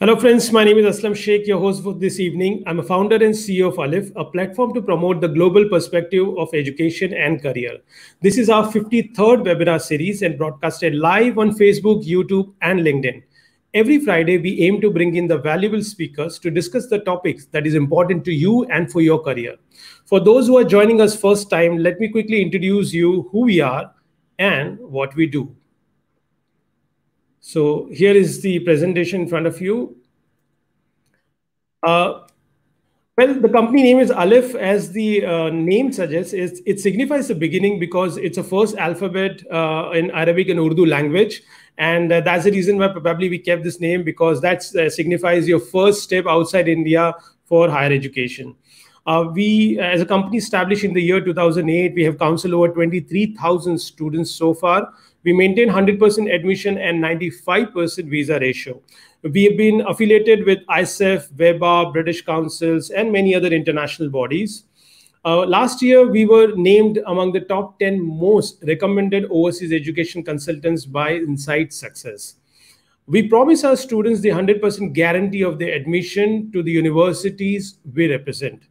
Hello friends, my name is Aslam Sheikh, your host for this evening. I'm a founder and CEO of Alif, a platform to promote the global perspective of education and career. This is our 53rd webinar series and broadcasted live on Facebook, YouTube, and LinkedIn. Every Friday, we aim to bring in the valuable speakers to discuss the topics that is important to you and for your career. For those who are joining us first time, let me quickly introduce you who we are and what we do. So here is the presentation in front of you. Well, the company name is Alif, as the name suggests. It signifies the beginning because it's a first alphabet in Arabic and Urdu language. And that's the reason why probably we kept this name, because that signifies your first step outside India for higher education. We, as a company established in the year 2008, we have counseled over 23,000 students so far. We maintain 100% admission and 95% visa ratio. We have been affiliated with ISEF, WEBA, British Councils, and many other international bodies. Last year, we were named among the top 10 most recommended overseas education consultants by Insight Success. We promise our students the 100% guarantee of their admission to the universities we represent.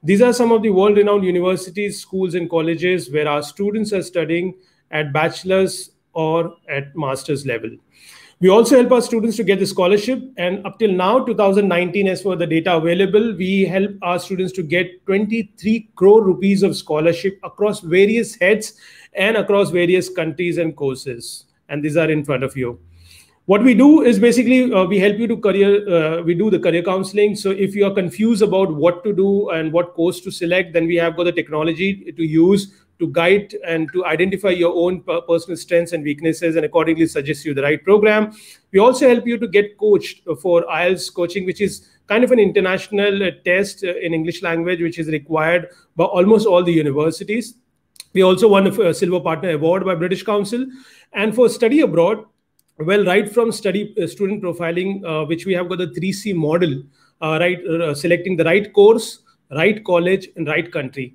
These are some of the world-renowned universities, schools, and colleges where our students are studying at bachelor's or at master's level. We also help our students to get the scholarship, and up till now, 2019, as for the data available, we help our students to get 23 crore rupees of scholarship across various heads and across various countries and courses. And these are in front of you. What we do is basically we help you to we do the career counseling. So if you are confused about what to do and what course to select, then we have got the technology to use to guide and to identify your own personal strengths and weaknesses and accordingly suggest you the right program. We also help you to get coached for IELTS coaching, which is kind of an international test in English language, which is required by almost all the universities. We also won a Silver Partner Award by British Council. And for study abroad, well, right from student profiling, which we have got the 3C model, selecting the right course, right college, and right country.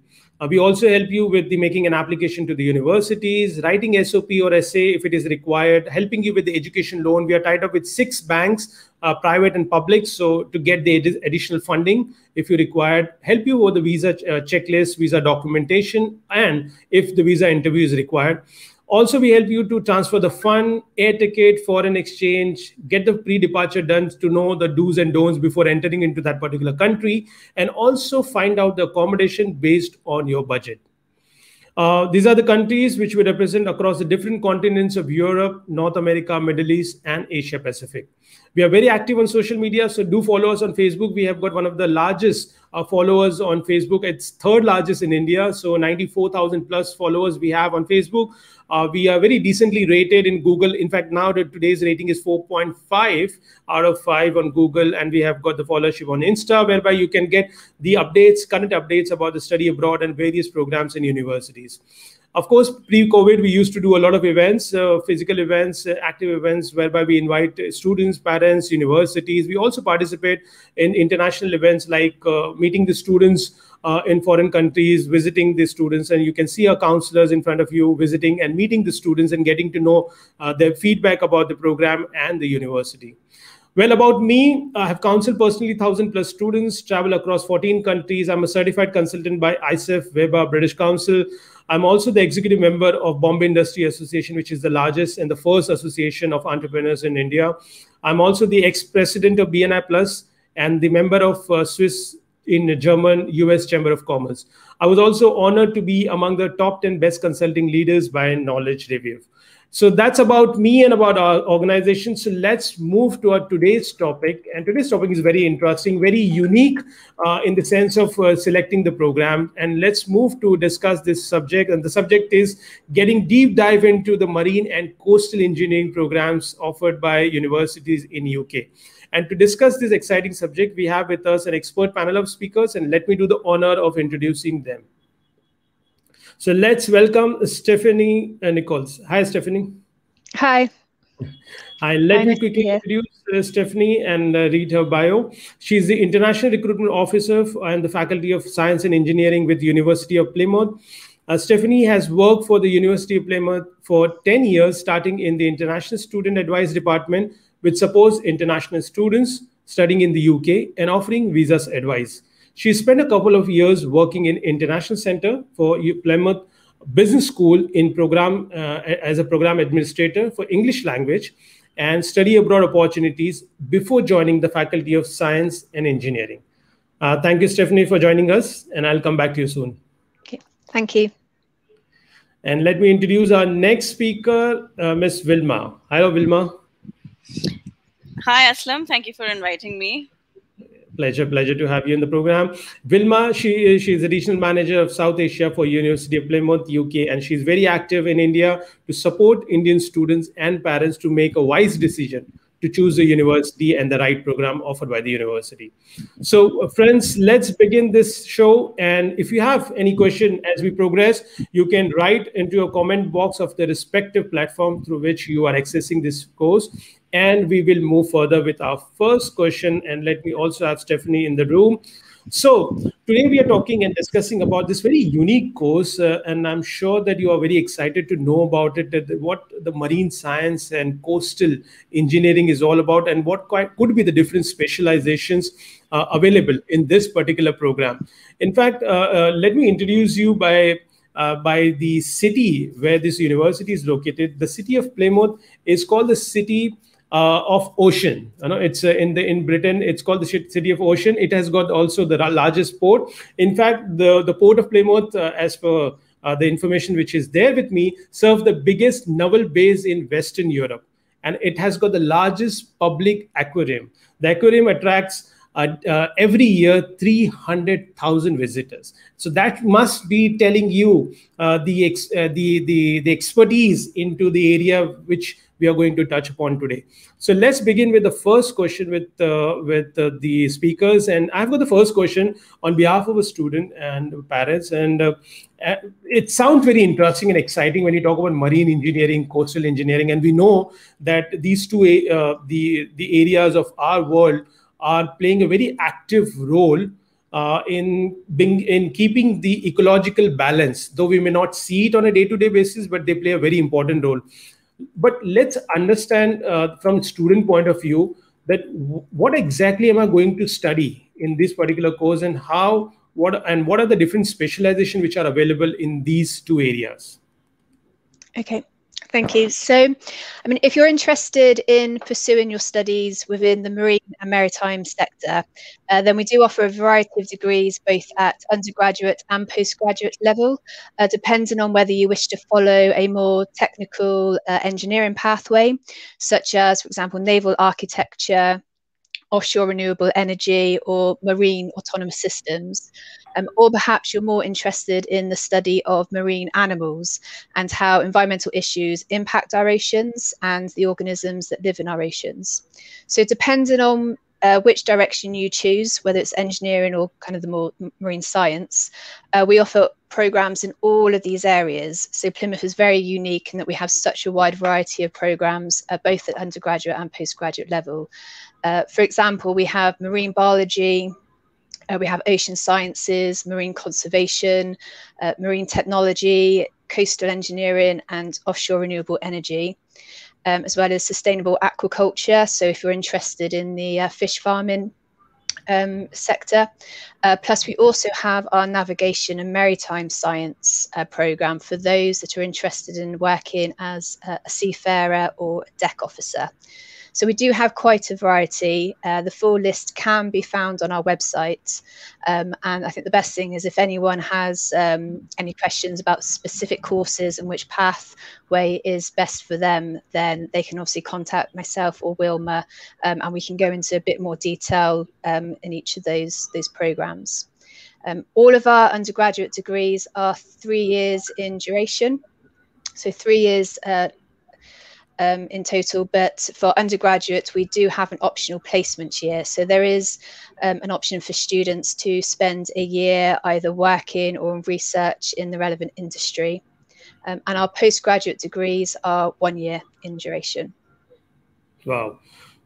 We also help you with making an application to the universities, writing SOP or essay if it is required, helping you with the education loan. We are tied up with 6 banks, private and public, so to get the additional funding if you required, help you with the visa checklist, visa documentation, and if the visa interview is required. Also, we help you to transfer the fund, air ticket, foreign exchange, get the pre-departure done to know the do's and don'ts before entering into that particular country, and also find out the accommodation based on your budget. These are the countries which we represent across the different continents of Europe, North America, Middle East, and Asia Pacific. We are very active on social media, so do follow us on Facebook. We have got one of the largest followers on Facebook. It's third largest in India, so 94,000 plus followers we have on Facebook. We are very decently rated in Google. In fact, now today's rating is 4.5 out of 5 on Google, and we have got the followership on Insta, whereby you can get the updates, current updates about the study abroad and various programs in universities. Of course, pre-COVID, we used to do a lot of events, physical events, active events, whereby we invite students, parents, universities. We also participate in international events like meeting the students in foreign countries, visiting the students, and you can see our counselors in front of you visiting and meeting the students and getting to know their feedback about the program and the university. Well, about me, I have counseled personally 1,000 plus students, travel across 14 countries. I'm a certified consultant by ISEF, WEBA, British Council. I'm also the executive member of Bombay Industry Association, which is the largest and the first association of entrepreneurs in India. I'm also the ex-president of BNI Plus and the member of Swiss in German US Chamber of Commerce. I was also honored to be among the top 10 best consulting leaders by Knowledge Review. So that's about me and about our organization. So let's move to our today's topic. And today's topic is very interesting, very unique in the sense of selecting the program. And let's move to discuss this subject. And the subject is getting deep dive into the marine and coastal engineering programs offered by universities in UK. And to discuss this exciting subject, we have with us an expert panel of speakers, and let me do the honor of introducing them. So let's welcome Stephanie Nichols. Hi, Stephanie. Hi. Hi, let me quickly introduce Stephanie and read her bio. She's the International Recruitment Officer and the Faculty of Science and Engineering with the University of Plymouth. Stephanie has worked for the University of Plymouth for 10 years, starting in the International Student Advice Department, which supports international students studying in the UK, and offering visas advice. She spent a couple of years working in International Center for Plymouth Business School in program as a program administrator for English language and study abroad opportunities before joining the Faculty of Science and Engineering. Thank you, Stephanie, for joining us, and I'll come back to you soon. Okay. Thank you. And let me introduce our next speaker, Ms. Wilma. Hello, Wilma. Hi, Aslam. Thank you for inviting me. Pleasure to have you in the program. Wilma, she's a regional manager of South Asia for University of Plymouth, UK, and she's very active in India to support Indian students and parents to make a wise decision to choose a university and the right program offered by the university. So, friends, let's begin this show. And if you have any question as we progress, you can write into a comment box of the respective platform through which you are accessing this course. And we will move further with our first question. And let me also have Stephanie in the room. So today we are talking and discussing about this very unique course, and I'm sure that you are very excited to know about it, what the marine science and coastal engineering is all about, and what could be the different specializations available in this particular program. In fact, let me introduce you by the city where this university is located. The city of Plymouth is called the city of Ocean. You know, it's in Britain. It's called the city of Ocean. It has got also the largest port. In fact, the port of Plymouth, as per the information which is there with me, serves the biggest naval base in Western Europe, and it has got the largest public aquarium. The aquarium attracts every year 300,000 visitors. So that must be telling you the expertise into the area which we are going to touch upon today. So let's begin with the first question with the speakers. And I've got the first question on behalf of a student and parents. And it sounds very interesting and exciting when you talk about marine engineering, coastal engineering. And we know that these two, the areas of our world are playing a very active role in keeping the ecological balance, though we may not see it on a day-to-day basis, but they play a very important role. But let's understand from student point of view that what exactly am I going to study in this particular course, and what are the different specializations which are available in these two areas? Okay. Thank you. So, I mean, if you're interested in pursuing your studies within the marine and maritime sector, then we do offer a variety of degrees, both at undergraduate and postgraduate level, depending on whether you wish to follow a more technical engineering pathway, such as, for example, naval architecture, offshore renewable energy, or marine autonomous systems. Or perhaps you're more interested in the study of marine animals and how environmental issues impact our oceans and the organisms that live in our oceans. So depending on which direction you choose, whether it's engineering or kind of the more marine science, we offer programs in all of these areas. So Plymouth is very unique in that we have such a wide variety of programs, both at undergraduate and postgraduate level. For example, we have marine biology, we have ocean sciences, marine conservation, marine technology, coastal engineering, and offshore renewable energy, as well as sustainable aquaculture. So if you're interested in the fish farming sector. Plus, we also have our navigation and maritime science program for those that are interested in working as a seafarer or deck officer. So we do have quite a variety. The full list can be found on our website. And I think the best thing is if anyone has any questions about specific courses and which pathway is best for them, then they can obviously contact myself or Wilma, and we can go into a bit more detail in each of those programs. All of our undergraduate degrees are 3 years in duration. So 3 years in total, but for undergraduates we do have an optional placement year, so there is an option for students to spend a year either working or in research in the relevant industry, and our postgraduate degrees are 1 year in duration. Wow.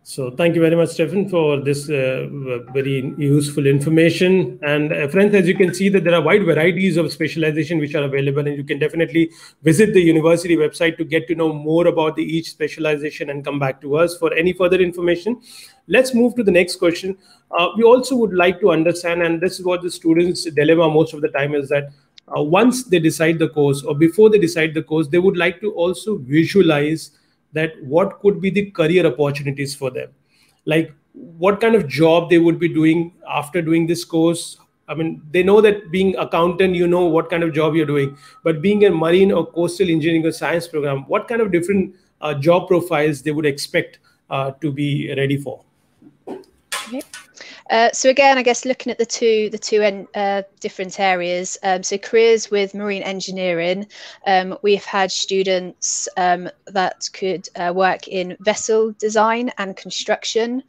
So thank you very much, Stephen, for this very useful information. And friends, as you can see that there are wide varieties of specialization which are available, and you can definitely visit the university website to get to know more about each specialization and come back to us for any further information. Let's move to the next question. We also would like to understand, and this is what the students' dilemma most of the time is, that once they decide the course or before they decide the course, they would like to also visualize that what could be the career opportunities for them, like what kind of job they would be doing after doing this course. I mean, they know that being accountant, you know what kind of job you're doing, but being a marine or coastal engineering or science program, what kind of different job profiles they would expect to be ready for. Okay. So again, I guess looking at the two different areas. So careers with marine engineering, we've had students that could work in vessel design and construction,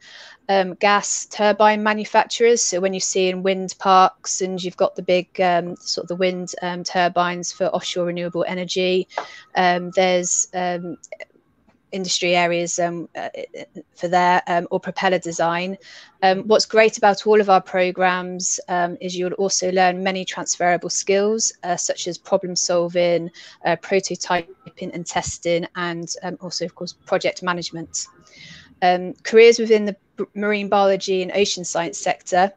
gas turbine manufacturers. So when you see in wind parks and you've got the big sort of the wind turbines for offshore renewable energy, there's industry areas for there, or propeller design. What's great about all of our programs is you'll also learn many transferable skills such as problem solving, prototyping and testing, and also of course project management. Careers within the marine biology and ocean science sector,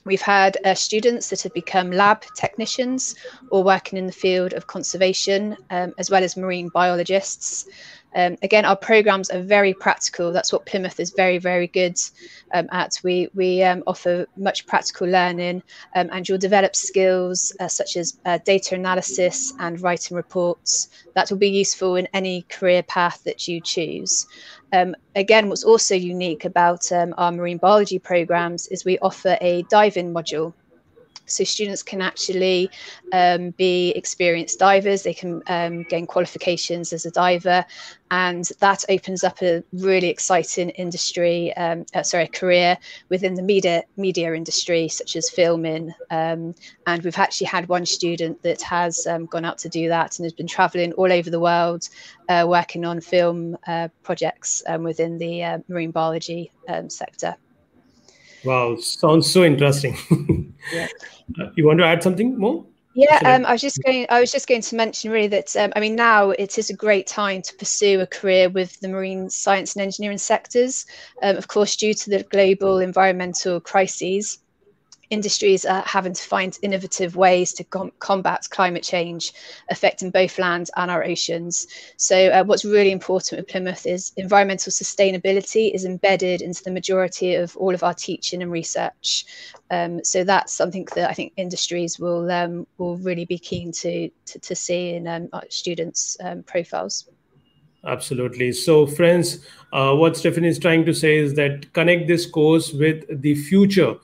we've had students that have become lab technicians or working in the field of conservation, as well as marine biologists. Again, our programs are very practical. That's what Plymouth is very, very good at. We offer much practical learning, and you'll develop skills such as data analysis and writing reports that will be useful in any career path that you choose. Again, what's also unique about our marine biology programs is we offer a diving module. So students can actually be experienced divers. They can gain qualifications as a diver, and that opens up a really exciting industry, career within the media industry, such as filming. And we've actually had one student that has gone out to do that and has been traveling all over the world, working on film projects within the marine biology sector. Wow, sounds so interesting. Yeah. You want to add something more? Yeah, I was just going to mention really that I mean, now it is a great time to pursue a career with the marine science and engineering sectors. Of course, due to the global environmental crises, industries are having to find innovative ways to combat climate change affecting both land and our oceans. So what's really important with Plymouth is environmental sustainability is embedded into the majority of all of our teaching and research. So that's something that I think industries will really be keen to see in our students' profiles. Absolutely. So friends, what Stephanie is trying to say is that connect this course with the future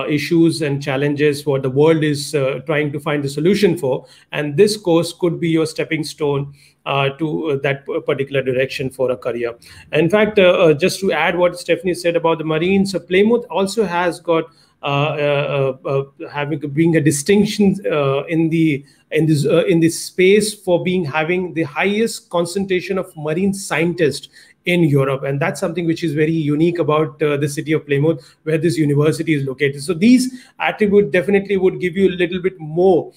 issues and challenges what the world is trying to find the solution for, and this course could be your stepping stone to that particular direction for a career. In fact, just to add what Stephanie said about the Marines, Plymouth also has got being a distinction in this space for having the highest concentration of marine scientists in Europe, and that's something which is very unique about the city of Plymouth, where this university is located. So these attributes definitely would give you a little bit more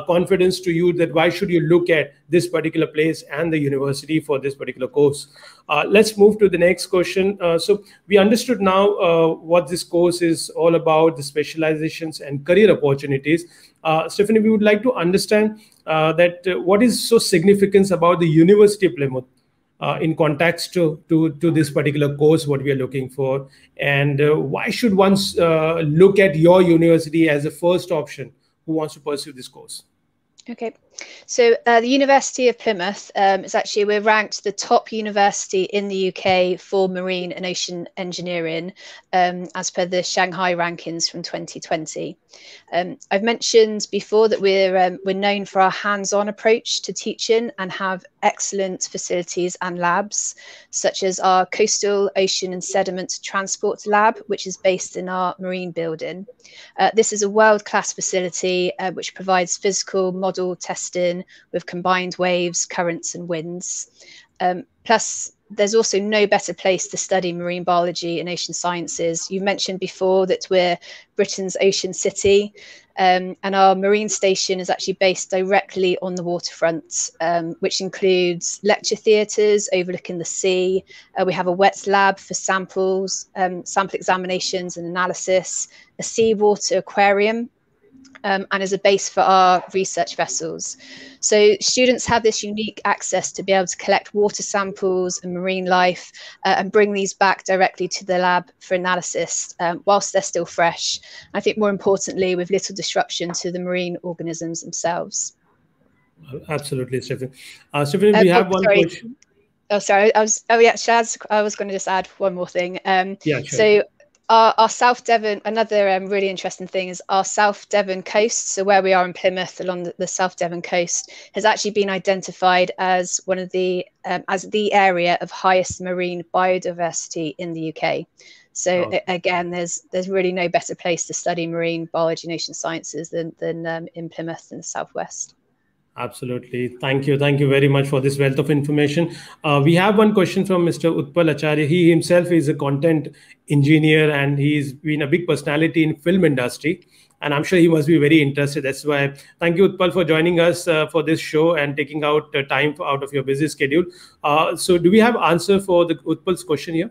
confidence to you that why should you look at this particular place and the university for this particular course. Let's move to the next question. So we understood now what this course is all about, the specializations and career opportunities. Stephanie, we would like to understand that what is so significant about the University of Plymouth in context to this particular course, what we are looking for, and why should one look at your university as a first option who wants to pursue this course? Okay, so the University of Plymouth is actually, we're ranked the top university in the UK for marine and ocean engineering as per the Shanghai rankings from 2020. I've mentioned before that we're known for our hands-on approach to teaching and have excellent facilities and labs, such as our Coastal Ocean and Sediment Transport Lab, which is based in our marine building. This is a world-class facility which provides physical model testing with combined waves, currents and winds. Plus, there's also no better place to study marine biology and ocean sciences. You mentioned before that we're Britain's ocean city, and our marine station is actually based directly on the waterfront, which includes lecture theatres overlooking the sea. We have a wet lab for samples, sample examinations and analysis, a seawater aquarium, and as a base for our research vessels. So students have this unique access to be able to collect water samples and marine life and bring these back directly to the lab for analysis whilst they're still fresh. I think more importantly, with little disruption to the marine organisms themselves. Absolutely, Stephanie. Stephanie, we have one question. Oh, sorry. I was going to just add one more thing. Yeah, sure. So our South Devon, another really interesting thing is our South Devon coast. So where we are in Plymouth, along the South Devon coast, has actually been identified as one of the as the area of highest marine biodiversity in the UK. So again, there's really no better place to study marine biology and ocean sciences than in Plymouth in the southwest. Absolutely. Thank you. Thank you very much for this wealth of information. We have one question from Mr. Utpal Acharya. He himself is a content engineer and he's been a big personality in film industry. And I'm sure he must be very interested. That's why thank you, Utpal, for joining us for this show and taking out time out of your busy schedule. So do we have answer for the Utpal's question here?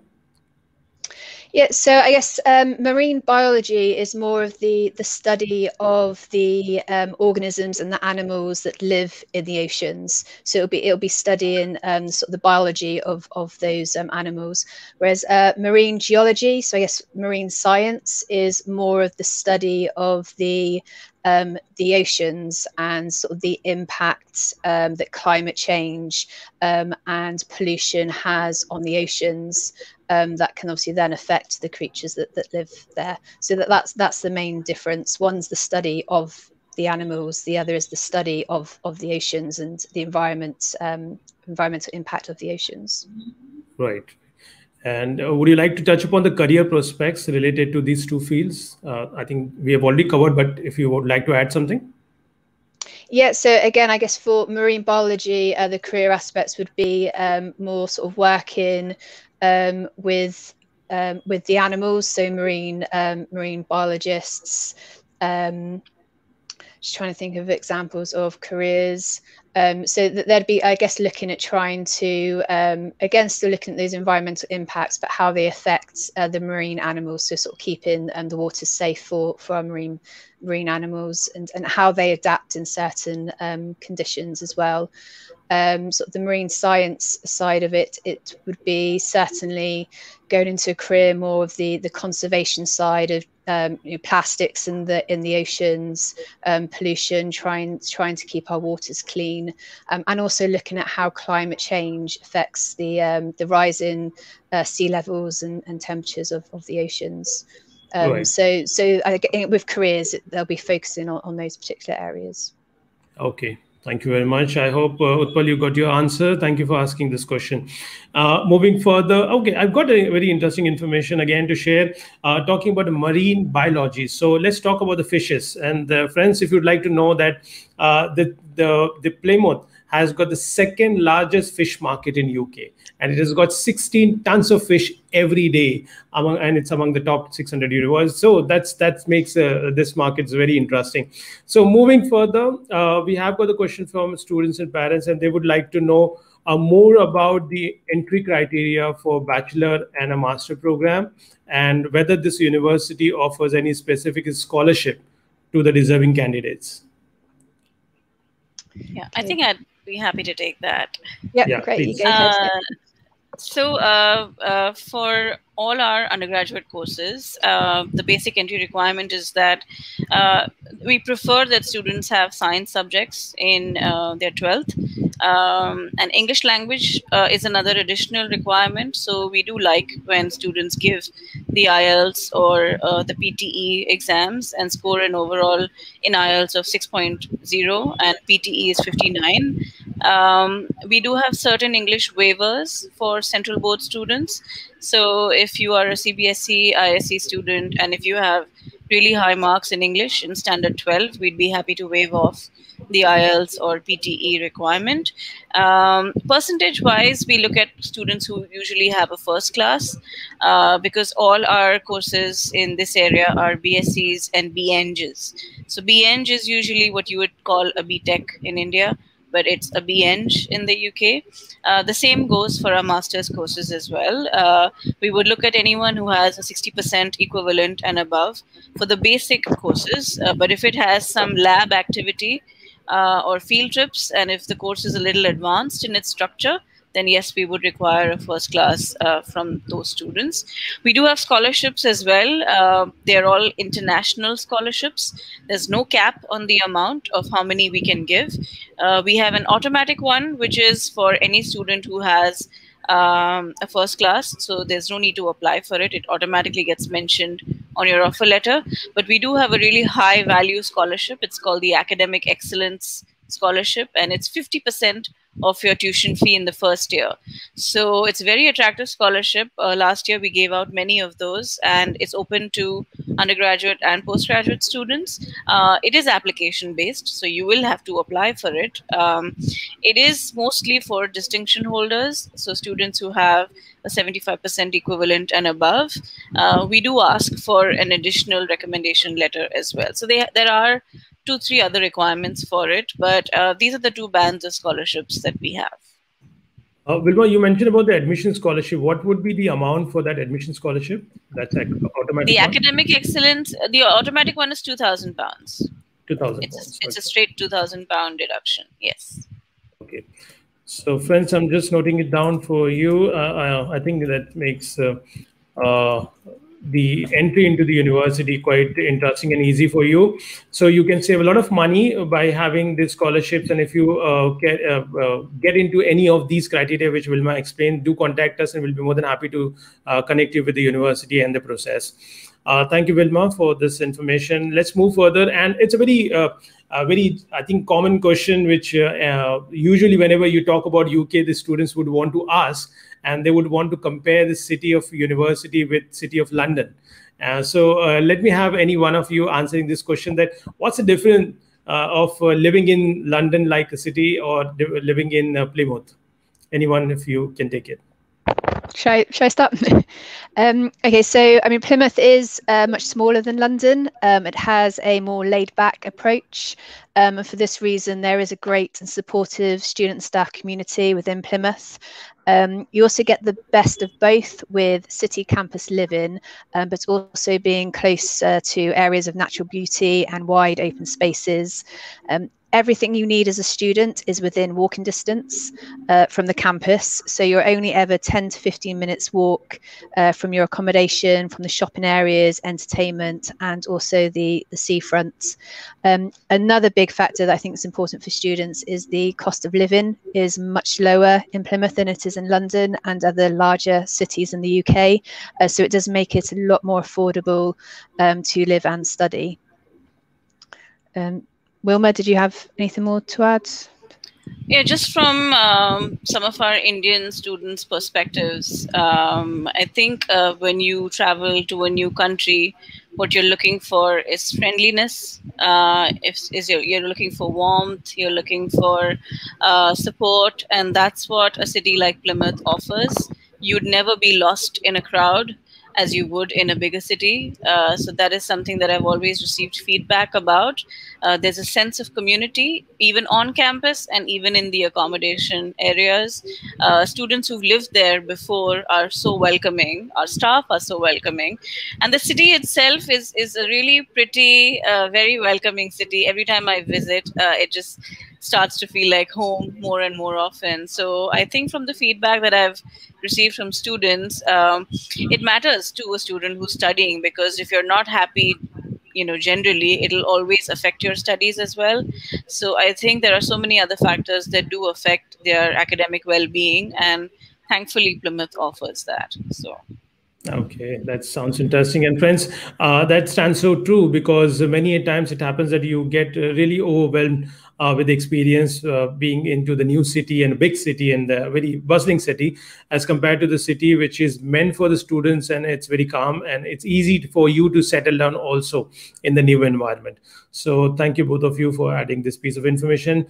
Yeah, so I guess marine biology is more of the study of the organisms and the animals that live in the oceans. So it'll be studying sort of the biology of those animals. Whereas marine geology, so I guess marine science, is more of the study of the oceans and sort of the impact that climate change and pollution has on the oceans. That can obviously then affect the creatures that live there. So that's the main difference. One's the study of the animals, the other is the study of the oceans and the environmental impact of the oceans. Right. And would you like to touch upon the career prospects related to these two fields? I think we have already covered, but if you would like to add something. Yeah, so again, I guess for marine biology, the career aspects would be more sort of working with the animals, so marine biologists. Just trying to think of examples of careers. So that there'd be, I guess, looking at trying to, again, still looking at those environmental impacts, but how they affect the marine animals, so sort of keeping the waters safe for our marine animals and how they adapt in certain conditions as well. Sort of the marine science side of it would be certainly going into a career more of the conservation side of plastics in the oceans, pollution, trying to keep our waters clean, and also looking at how climate change affects the rise in sea levels and temperatures of the oceans. Right. So I think with careers, they'll be focusing on those particular areas. Okay. Thank you very much. I hope, Utpal, you got your answer. Thank you for asking this question. Moving further, okay, I've got a very interesting information again to share, talking about marine biology. So let's talk about the fishes. And friends, if you'd like to know that the Plymouth has got the second largest fish market in UK, and it has got 16 tons of fish every day, and it's among the top 600 universities. So that makes this market very interesting. So moving further, we have got a question from students and parents, and they would like to know more about the entry criteria for bachelor and a master program, and whether this university offers any specific scholarship to the deserving candidates. Yeah, I think I'd be happy to take that. Yeah, great. You go ahead. So for all our undergraduate courses, the basic entry requirement is that we prefer that students have science subjects in their 12th. And English language is another additional requirement. So we do like when students give the IELTS or the PTE exams and score an overall in IELTS of 6.0 and PTE is 59. We do have certain English waivers for central board students. So if you are a CBSE, ISE student, and if you have really high marks in English in standard 12, we'd be happy to waive off the IELTS or PTE requirement. Percentage-wise, we look at students who usually have a first class because all our courses in this area are BScs and BEngs. So BEng is usually what you would call a BTech in India, but it's a BEng in the UK. The same goes for our master's courses as well. We would look at anyone who has a 60% equivalent and above for the basic courses, but if it has some lab activity or field trips, and if the course is a little advanced in its structure, then yes, we would require a first class from those students. We do have scholarships as well. They're all international scholarships. There's no cap on the amount of how many we can give. We have an automatic one, which is for any student who has a first class. So there's no need to apply for it. It automatically gets mentioned on your offer letter. But we do have a really high value scholarship. It's called the Academic Excellence Scholarship, and it's 50% of your tuition fee in the first year. So it's a very attractive scholarship. Last year we gave out many of those, and it's open to undergraduate and postgraduate students. It is application based, so you will have to apply for it. It is mostly for distinction holders, so students who have a 75% equivalent and above. We do ask for an additional recommendation letter as well. So there are 2-3 other requirements for it, but these are the two bands of scholarships that we have. Wilma, you mentioned about the admission scholarship. What would be the amount for that admission scholarship? That's automatic. The Academic Excellence, the automatic one is £2,000. £2,000. It's a straight £2,000 deduction. Yes. Okay. So, friends, I'm just noting it down for you. I think that makes the entry into the university quite interesting and easy for you. So you can save a lot of money by having these scholarships. And if you get into any of these criteria which Wilma explained, do contact us and we'll be more than happy to connect you with the university and the process. Thank you, Wilma, for this information. Let's move further. And it's a very, I think, common question, which usually whenever you talk about UK, the students would want to ask, and they would want to compare the city of university with city of London. So let me have any one of you answering this question, that what's the difference of living in London like a city or living in Plymouth? Anyone, if you can take it. Should I start? Okay, so I mean, Plymouth is much smaller than London. It has a more laid-back approach. And for this reason, there is a great and supportive student and staff community within Plymouth. You also get the best of both with city campus living, but also being close to areas of natural beauty and wide open spaces. Everything you need as a student is within walking distance from the campus. So you're only ever 10 to 15 minutes walk from your accommodation, from the shopping areas, entertainment, and also the seafront. Another big factor that I think is important for students is the cost of living is much lower in Plymouth than it is in London and other larger cities in the UK. So it does make it a lot more affordable to live and study. Wilma, did you have anything more to add? Yeah, just from some of our Indian students' perspectives, I think when you travel to a new country, what you're looking for is friendliness. You're looking for warmth, you're looking for support, and that's what a city like Plymouth offers. You'd never be lost in a crowd as you would in a bigger city. So that is something that I've always received feedback about. There's a sense of community, even on campus and even in the accommodation areas. Students who've lived there before are so welcoming. Our staff are so welcoming. And the city itself is a really pretty, very welcoming city. Every time I visit, it just starts to feel like home more and more often. So I think from the feedback that I've received from students, it matters to a student who's studying, because if you're not happy, generally it'll always affect your studies as well. So I think there are so many other factors that do affect their academic well-being, and thankfully Plymouth offers that. So Okay, that sounds interesting. And friends, that stands so true, because many a times it happens that you get really overwhelmed with the experience being into the new city and a big city and a very bustling city, as compared to the city which is meant for the students, and it's very calm and it's easy for you to settle down also in the new environment. So thank you both of you for adding this piece of information.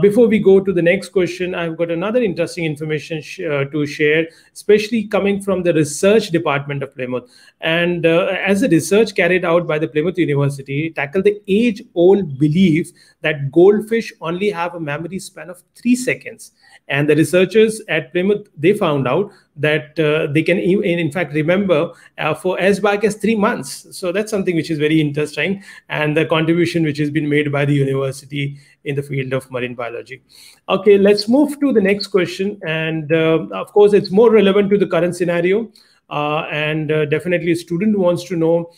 Before we go to the next question, I've got another interesting information to share, especially coming from the research department of Plymouth. And as the research carried out by the Plymouth University tackled the age-old belief that goldfish only have a memory span of 3 seconds. And the researchers at Plymouth, they found out that they can in fact remember for as back as 3 months. So that's something which is very interesting, and the contribution which has been made by the university in the field of marine biology. Okay, let's move to the next question. And of course, it's more relevant to the current scenario. And definitely a student wants to know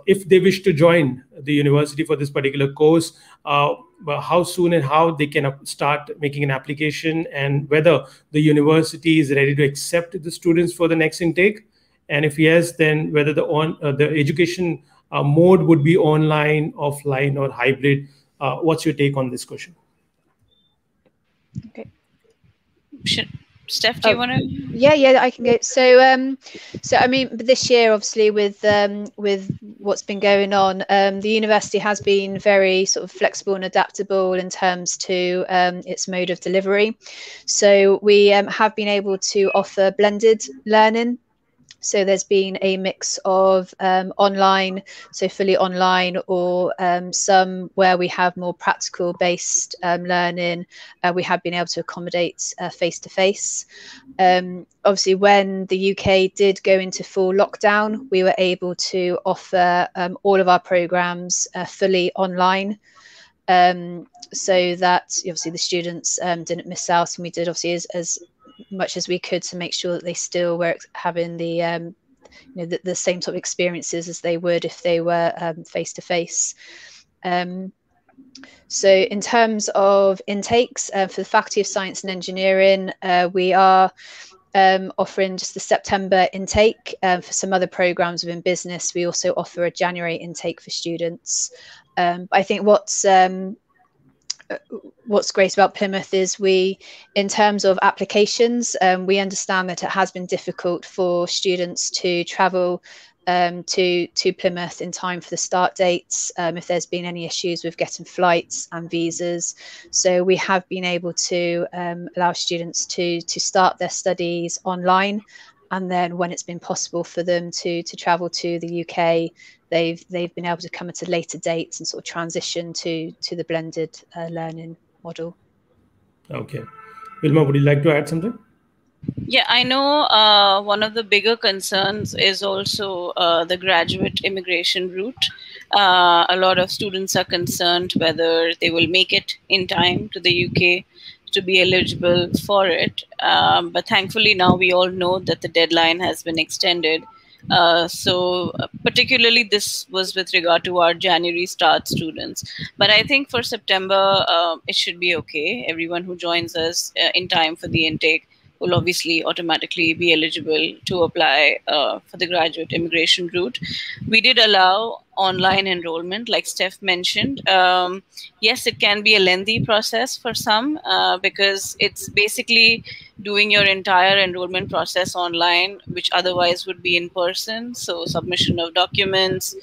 if they wish to join the university for this particular course, how soon and how they can start making an application, and whether the university is ready to accept the students for the next intake. And if yes, then whether the education mode would be online, offline, or hybrid. What's your take on this question? Okay. Steph, do you want to? Yeah, I can go. So, so I mean, this year, obviously, with what's been going on, the university has been very sort of flexible and adaptable in terms to its mode of delivery. So we have been able to offer blended learning. So there's been a mix of online, so fully online, or some where we have more practical based learning. We have been able to accommodate face to face. Obviously, when the UK did go into full lockdown, we were able to offer all of our programs fully online. So that obviously the students didn't miss out, and we did obviously as much as we could to make sure that they still were having the the same sort of experiences as they would if they were face to face. So in terms of intakes for the Faculty of Science and Engineering, we are offering just the September intake. For some other programs within business, we also offer a January intake for students. I think what's great about Plymouth is in terms of applications, we understand that it has been difficult for students to travel to Plymouth in time for the start dates, if there's been any issues with getting flights and visas. So we have been able to allow students to start their studies online, and then when it's been possible for them to travel to the UK, they've been able to come at a later date and sort of transition to the blended learning model. Okay. Wilma, would you like to add something? Yeah, I know one of the bigger concerns is also the graduate immigration route. A lot of students are concerned whether they will make it in time to the UK to be eligible for it. But thankfully now we all know that the deadline has been extended. So particularly this was with regard to our January start students. But I think for September, it should be okay. Everyone who joins us in time for the intake will obviously automatically be eligible to apply for the graduate immigration route. We did allow online enrollment, like Steph mentioned. Yes, it can be a lengthy process for some because it's basically doing your entire enrollment process online, which otherwise would be in person. So submission of documents,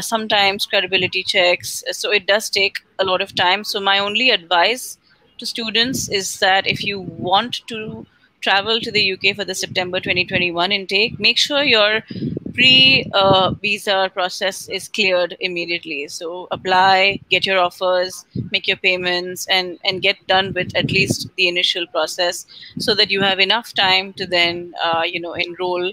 sometimes credibility checks. So it does take a lot of time. So my only advice to students is that if you want to travel to the UK for the September 2021 intake, make sure your pre-visa process is cleared immediately. So apply, get your offers, make your payments, and get done with at least the initial process so that you have enough time to then, enroll.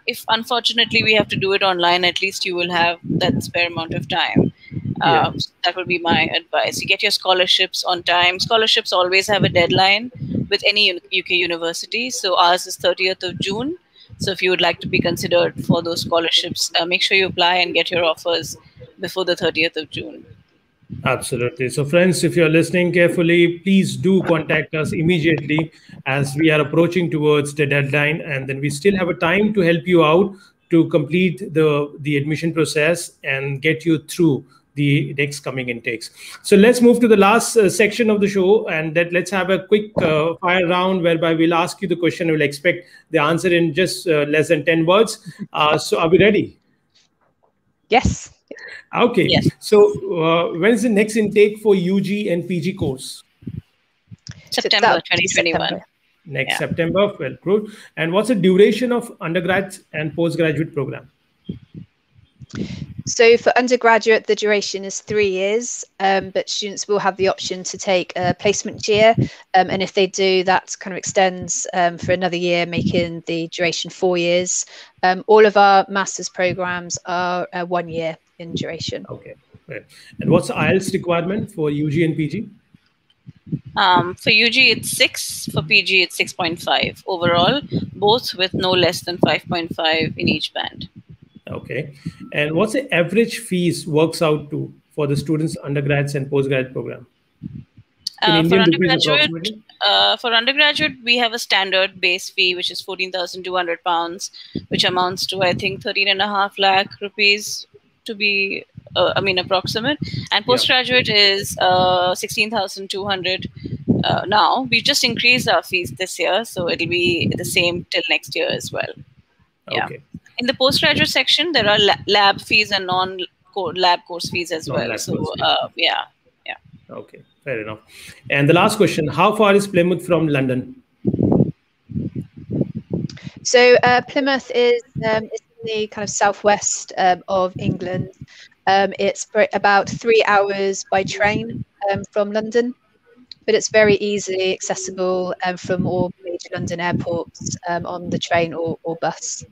If unfortunately we have to do it online, at least you will have that spare amount of time. So that would be my advice. You get your scholarships on time. Scholarships always have a deadline with any UK university. So ours is 30th of June. So if you would like to be considered for those scholarships, make sure you apply and get your offers before the 30th of June. Absolutely. So, friends, if you're listening carefully, please do contact us immediately as we are approaching towards the deadline, and then we still have a time to help you out to complete the admission process and get you through the next coming intakes. So let's move to the last section of the show, and that let's have a quick fire round whereby we'll ask you the question. We'll expect the answer in just less than 10 words. So are we ready? Yes. Okay. Yes. So when is the next intake for UG and PG course? September 2021. September. Next September. Well, good. And what's the duration of undergrad and postgraduate program? So for undergraduate, the duration is 3 years, but students will have the option to take a placement year. And if they do, that kind of extends for another year, making the duration 4 years. All of our master's programs are 1 year in duration. Okay. Right. And what's the IELTS requirement for UG and PG? For UG, it's 6. For PG, it's 6.5 overall, both with no less than 5.5 in each band. Okay. And what's the average fees works out to for the students' undergrads and postgrad program? For undergraduate, we have a standard base fee, which is £14,200, which amounts to, I think, 13.5 lakh rupees to be, approximate. And postgraduate is 16,200 now. We just increased our fees this year, so it'll be the same till next year as well. Yeah. Okay. In the postgraduate section, there are lab fees and non-lab course fees as well. So, yeah. Okay, fair enough. And the last question, how far is Plymouth from London? So Plymouth is in the kind of southwest of England. It's about 3 hours by train from London, but it's very easily accessible from all major London airports on the train or bus.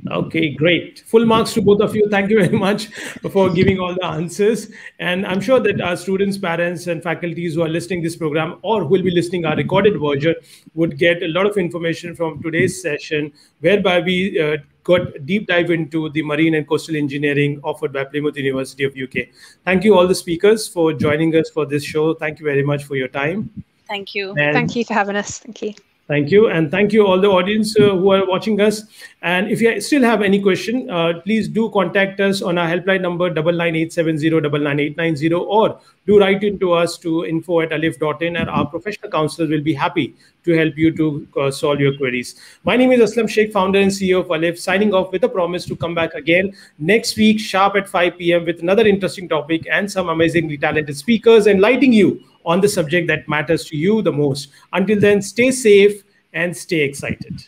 Okay, great. Full marks to both of you. Thank you very much for giving all the answers. And I'm sure that our students, parents, and faculties who are listening this program or who will be listening our recorded version would get a lot of information from today's session, whereby we got deep dive into the marine and coastal engineering offered by Plymouth University of UK. Thank you all the speakers for joining us for this show. Thank you very much for your time. Thank you. And thank you for having us. Thank you. Thank you. And thank you all the audience who are watching us. And if you still have any question, please do contact us on our helpline number 9987099890, or do write into us to info@alif.in, and our professional counselors will be happy to help you to solve your queries. My name is Aslam Sheikh, founder and CEO of Alif, signing off with a promise to come back again next week sharp at 5 p.m. with another interesting topic and some amazingly talented speakers enlightening you on the subject that matters to you the most. Until then, stay safe and stay excited.